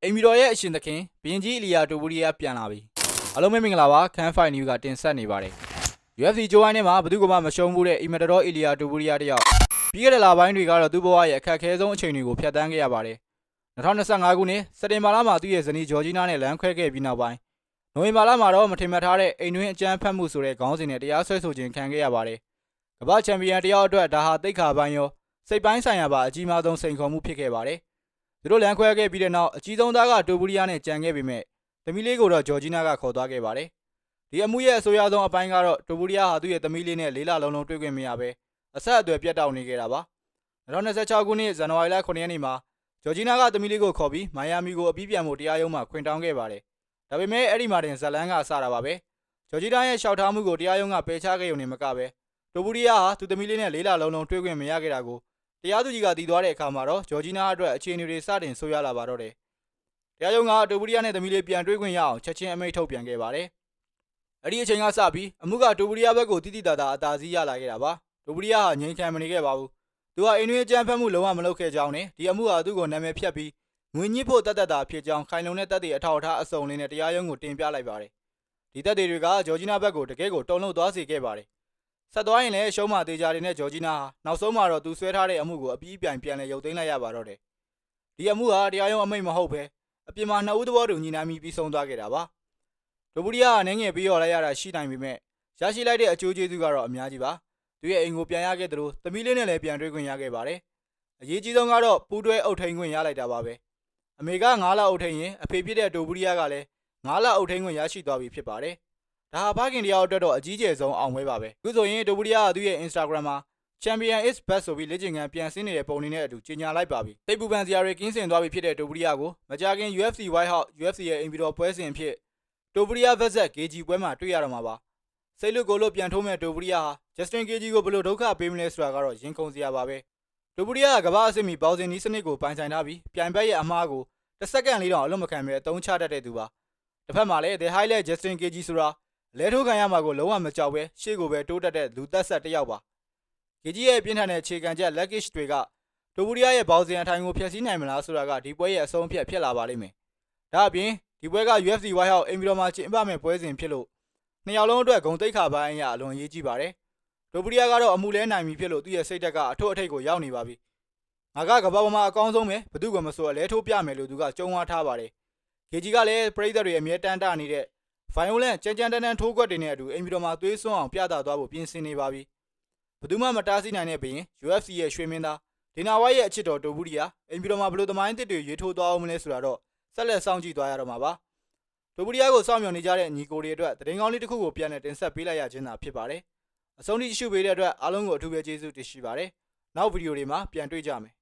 အိမ်မီတော်ရဲ့အရှင်သခင်ဘရင်ကြီးအီလီယာတိုဘူရီယာပြန်လာပြီအားလုံးပဲမင်္ဂလာပါခန်းဖိုင်နျူးကတင်ဆက်နေပါတယ် UFC ဂျိုးဝိုင်းထဲမှာဘယ်သူကမှမရှုံးဘူးတဲ့အီမတတော်အီလီယာတိုဘူရီယာတယောက်ပြီးခဲ့တဲ့လပိုင်းတွေကတော့သူ့ဘဝရဲ့အခက်အခဲဆုံးအချိန်တွေကိုဖြတ်သန်းခဲ့ရပါတယ်2025ခုနှစ်စက်တင်ဘာလမှာသူ့ရဲ့ဇနီးဂျော်ဂျီနာနဲ့လမ်းခွဲခဲ့ပြီးနောက်ပိုင်းနိုဝင်ဘာလမှာတော့မထင်မှတ်ထားတဲ့အိမ်တွင်းအကြမ်းဖက်မှုဆိုတဲ့ခေါင်းစဉ်နဲ့တရားစွဲဆိုခြင်းခံခဲ့ရပါတယ်ကမ္ဘာချန်ပီယံတယောက်အတွက်ဒါဟာသိက္ခာပိုင်းရောစိတ်ပိုင်းဆိုင်ရာပါအကြီးမားဆုံးစိန်ခေါ်မှုဖြစ်ခဲ့ပါတယ်သူတို့လမ်းခွဲခဲ့ပြီးတဲ့နောက်အကြီးဆုံးသားကတိုဘူရီယာနဲ့ကြံခဲ့ပေမဲ့သမီးလေးကိုတော့ဂျော်ဂျီနာကခေါ်သွားခဲ့ပါတယ်ဒီအမှုရဲ့အဆိုးရွားဆုံးအပိုင်းကတော့တိုဘူရီယာဟာသူ့ရဲ့သမီးလေးနဲ့လေးလလုံးလုံးတွေ့ခွင့်မရဘဲအဆက်အသွယ်ပြတ်တောက်နေခဲ့တာပါ2026ခုနှစ်ဇန်နဝါရီလ9ရက်နေ့မှာဂျော်ဂျီနာကသမီးလေးကိုခေါ်ပြီးမိုင်ယာမီကိုအပြီးပြန်ဖို့တရားရုံးမှာခွင့်တောင်းခဲ့ပါတယ်ဒါပေမဲ့အဲ့ဒီမှာတင်ဇလန်းကစတာပါပဲဂျော်ဂျီနာရဲ့ရှောက်ထားမှုကိုတရားရုံးကပယ်ချခဲ့ရုံနဲ့မကပဲတိုဘူရီယာဟာသူသမီးလေးနဲ့လေးလလုံးလုံးတွေ့ခွင့်မရခဲ့တာကိုတရားသူကြီးကတည်သွားတဲ့အခါမှာတော့ဂျော်ဂျီနာအတွက်အခြေအနေတွေစတင်ဆိုးရွားလာပါတော့တယ်တရားရုံးကတိုဘူရီယာနဲ့သမီးလေးပြန်တွေ့ခွင့်ရအောင်ချက်ချင်းအမိန့်ထုတ်ပြန်ခဲ့ပါတယ်အဲ့ဒီအချိန်ကစပြီးအမှုကတိုဘူရီယာဘက်ကိုတိတိတသာအသာစီးရလာခဲ့တာပါတိုဘူရီယာဟာငြိမ်ခံမနေခဲ့ပါဘူးသူဟာအိမ်တွင်းအကြမ်းဖက်မှုလုံးဝမလုပ်ခဲ့ကြောင်းနဲ့ဒီအမှုဟာသူ့ကိုနာမည်ဖြတ်ပြီးငွေညှစ်ဖို့တတ်တာဖြစ်ကြောင်းခိုင်လုံတဲ့တပ်တွေအထောက်အထားအစုံလင်းနဲ့တရားရုံးကိုတင်ပြလိုက်ပါတယ်ဒီတပ်တွေကဂျော်ဂျီနာဘက်ကိုတကယ်ကိုတုံ့လောက်သွားစေခဲ့ပါတယ်ဆက်သွားရင်လည်းရှုံးမသေးကြတဲ့နဲ့ဂျော်ဂျီနာဟာနောက်ဆုံးမှာတော့သူဆွဲထားတဲ့အမှုကိုအပြီးပြန်လဲရုပ်သိမ်းလိုက်ရပါတော့တယ်ဒီအမှုဟာတရားရုံးအမိန့်မဟုတ်ပဲအပြင်မှာနှစ်ဦးသဘောတူညီနိုင်ပြီးပြီးဆုံးသွားခဲ့တာပါတိုဘူရီယာအနေငယ်ပြီးတော့လိုက်ရတာရှိနိုင်ပေမဲ့ရရှိလိုက်တဲ့အကျိုးကျေးဇူးကတော့အများကြီးပါသူရဲ့အိမ်ကိုပြန်ရခဲ့တယ်လို့သမီးလေးနဲ့လည်းပြန်တွေ့ခွင့်ရခဲ့ပါတယ်အရေးကြီးဆုံးကတော့ပူးတွဲအုပ်ထိန်ခွင့်ရလိုက်တာပါပဲအမေက9လအုပ်ထိန်ရင်အဖေဖြစ်တဲ့တိုဘူရီယာကလည်း9လအုပ်ထိန်ခွင့်ရရှိသွားပြီဖြစ်ပါတယ်ဒါဟာဖခင်တရားအတွက်တော့အကြီးကျယ်ဆုံးအောင်ပွဲပါပဲအခုဆိုရင်တိုဘူရီယာကသူ့ရဲ့ Instagram မှာ Champion is best ဆိုပြီးလေ့ကျင့်ခန်းပြန်ဆင်းနေတဲ့ပုံလေးနဲ့အတူကြေညာလိုက်ပါပြီတိတ်ပူပန်စရာတွေကင်းစင်သွားပြီဖြစ်တဲ့တိုဘူရီယာကိုမကြာခင် UFC White House UFC ရဲ့အင်ဗီတော်ပွဲစဉ်ဖြစ်တိုဘူရီယာ vs KG ပွဲမှာတွေ့ရတော့မှာပါစိတ်လွတ်ကိုလို့ပြန်ထိုးမဲ့တိုဘူရီယာဟာ Justin KG ကိုဘယ်လိုဒုက္ခပေးမလဲဆိုတာကတော့ရင်ခုန်စရာပါပဲတိုဘူရီယာကကမ္ဘာအဆင့်မီဘောက်ဆင်နီးစနစ်ကိုပိုင်ဆိုင်ထားပြီးပြိုင်ဘက်ရဲ့အမှားကိုတစ်စက္ကန့်လေးတောင်အလွတ်မခံဘဲအသုံးချတတ်တဲ့သူပါတစ်ဖက်မှာလည်း The Highlight Justin KG ဆိုတာလဲထိုးခံရမှာကိုလုံးဝမကြောက်ပဲရှေ့ကိုပဲတိုးတက်တဲ့လူသက်ဆက်တစ်ယောက်ပါKG ရဲ့ပြင်းထန်တဲ့ခြေခံချက် Leggish တွေကတိုဘူရီယာရဲ့ဘောက်ဆင်အထိုင်ကိုဖျက်ဆီးနိုင်မလားဆိုတာကဒီပွဲရဲ့အဆုံးအဖြတ်ဖြစ်လာပါလိမ့်မယ်ဒါအပြင်ဒီပွဲက UFC White House အင်ဗီတော်မှာကျင်းပမယ့်ပွဲစဉ်ဖြစ်လို့နှစ်ယောက်လုံးအတွက်ဂုဏ်သိက္ခာပိုင်းအရအလွန်အရေးကြီးပါတယ်တိုဘူရီယာကတော့အမှုလဲနိုင်ပြီဖြစ်လို့သူ့ရဲ့စိတ်ဓာတ်ကအထွတ်အထိပ်ကိုရောက်နေပါပြီငါကကမ္ဘာပေါ်မှာအကောင်းဆုံးပဲဘသူကမဆိုအလဲထိုးပြမယ်လို့သူကကြုံဝါထားပါတယ် KG ကလည်းပရိသတ်တွေအမြဲတမ်းတနေတဲ့ Violent ကြမ်းကြမ်းတမ်းထိုးကွက်တွေနဲ့အတူအင်ဗီတော်မှာသွေးစွန်းအောင်ပြသသွားဖို့ပြင်ဆင်နေပါပြီဘသူမှမတားဆီးနိုင်တဲ့ဘရင် UFC ရဲ့ရွှေမင်းသားဒေနာဝိုက်ရဲ့အချစ်တော်တိုဘူရီယာအင်ဗီတော်မှာဘလို့သမိုင်းတစ်တွေရွေးထိုးသွားအောင်မလဲဆိုတာတော့ဆက်လက်စောင့်ကြည့်သွားရတော့မှာပါတိုဘူရီယာကိုစောင့်မျှော်နေကြတဲ့ညီကိုတွေအတွက်သတင်းကောင်းလေးတစ်ခုကိုပြန်လည်တင်ဆက်ပေးလိုက်ရခြင်းသာဖြစ်ပါတယ်အဆုံးထိကြည့်ရှုပေးတဲ့အတွက်အားလုံးကိုအထူးပဲကျေးဇူးတင်ရှိပါတယ်နောက်ဗီဒီယိုတွေမှာပြန်တွေ့ကြမယ်